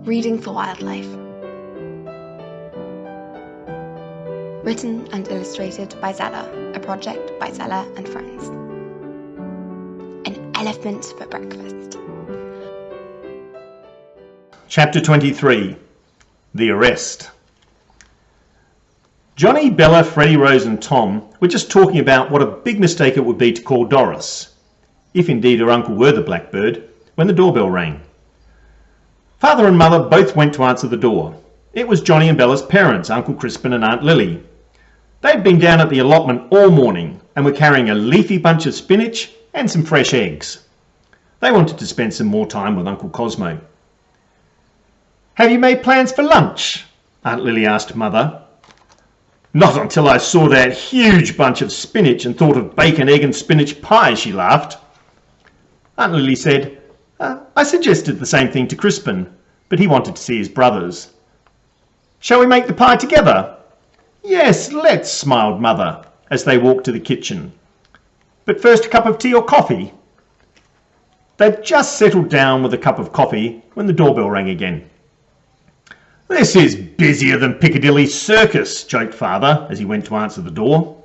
Reading for Wildlife. Written and illustrated by Zella, a project by Zella and friends. An elephant for breakfast. Chapter 23. The Arrest. Johnny, Bella, Freddie, Rose and Tom were just talking about what a big mistake it would be to call Doris, if indeed her uncle were the blackbird, when the doorbell rang. Father and Mother both went to answer the door. It was Johnny and Bella's parents, Uncle Crispin and Aunt Lily. They'd been down at the allotment all morning and were carrying a leafy bunch of spinach and some fresh eggs. They wanted to spend some more time with Uncle Cosmo. "Have you made plans for lunch?" Aunt Lily asked Mother. "Not until I saw that huge bunch of spinach and thought of bacon, egg and spinach pie," she laughed. Aunt Lily said, "I suggested the same thing to Crispin, but he wanted to see his brothers." "Shall we make the pie together?" "Yes, let's," smiled Mother as they walked to the kitchen. "But first a cup of tea or coffee?" They'd just settled down with a cup of coffee when the doorbell rang again. "This is busier than Piccadilly Circus," joked Father as he went to answer the door.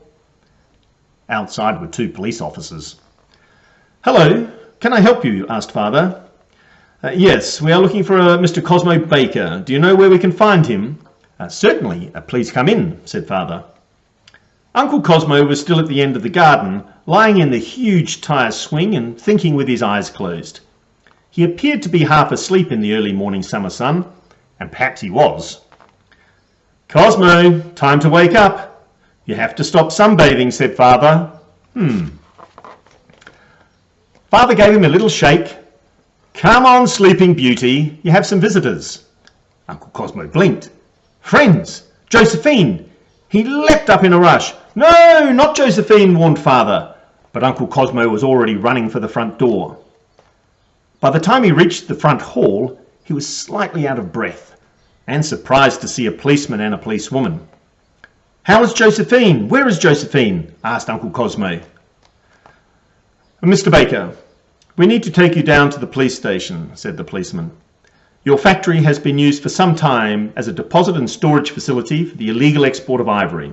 Outside were two police officers. "Hello, can I help you?" asked Father. "Yes, we are looking for a Mr. Cosmo Baker. Do you know where we can find him?" "Certainly, please come in," said Father. Uncle Cosmo was still at the end of the garden, lying in the huge tyre swing and thinking with his eyes closed. He appeared to be half asleep in the early morning summer sun, and perhaps he was. "Cosmo, time to wake up. You have to stop sunbathing," said Father. Father gave him a little shake. "Come on, sleeping beauty, you have some visitors." Uncle Cosmo blinked. "Friends! Josephine!" He leapt up in a rush. "No, not Josephine," warned Father, but Uncle Cosmo was already running for the front door. By the time he reached the front hall, he was slightly out of breath and surprised to see a policeman and a policewoman. "How is Josephine? Where is Josephine?" asked Uncle Cosmo. "Mr. Baker, we need to take you down to the police station," said the policeman. "Your factory has been used for some time as a deposit and storage facility for the illegal export of ivory.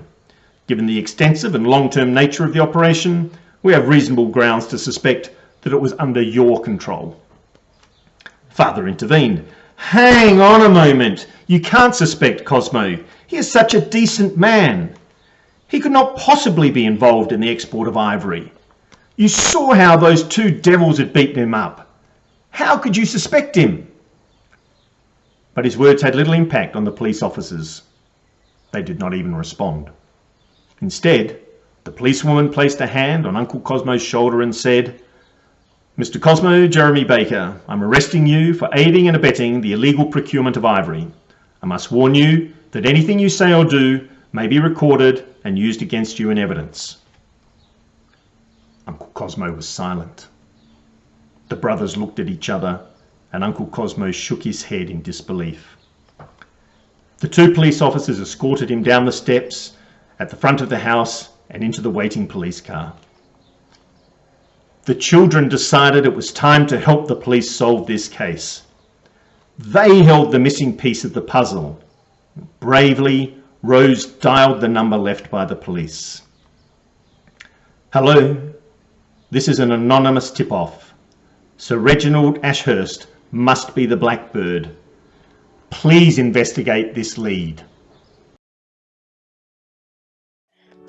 Given the extensive and long-term nature of the operation, we have reasonable grounds to suspect that it was under your control." Father intervened. "Hang on a moment. You can't suspect Cosmo. He is such a decent man. He could not possibly be involved in the export of ivory. You saw how those two devils had beaten him up. How could you suspect him?" But his words had little impact on the police officers. They did not even respond. Instead, the policewoman placed a hand on Uncle Cosmo's shoulder and said, "Mr. Cosmo Jeremy Baker, I'm arresting you for aiding and abetting the illegal procurement of ivory. I must warn you that anything you say or do may be recorded and used against you in evidence." Uncle Cosmo was silent. The brothers looked at each other, and Uncle Cosmo shook his head in disbelief. The two police officers escorted him down the steps at the front of the house and into the waiting police car. The children decided it was time to help the police solve this case. They held the missing piece of the puzzle. Bravely, Rose dialed the number left by the police. "Hello, this is an anonymous tip-off. Sir Reginald Ashurst must be the blackbird. Please investigate this lead."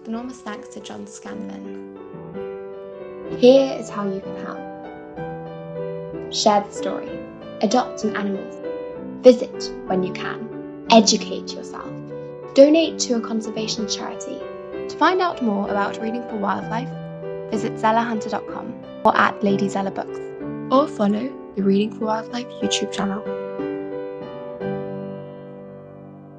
Enormous thanks to John Scanlon. Here is how you can help. Share the story. Adopt an animal. Visit when you can. Educate yourself. Donate to a conservation charity. To find out more about Reading for Wildlife, visit zellahunter.com or at Lady Zella Books, or follow the Reading for Wildlife YouTube channel.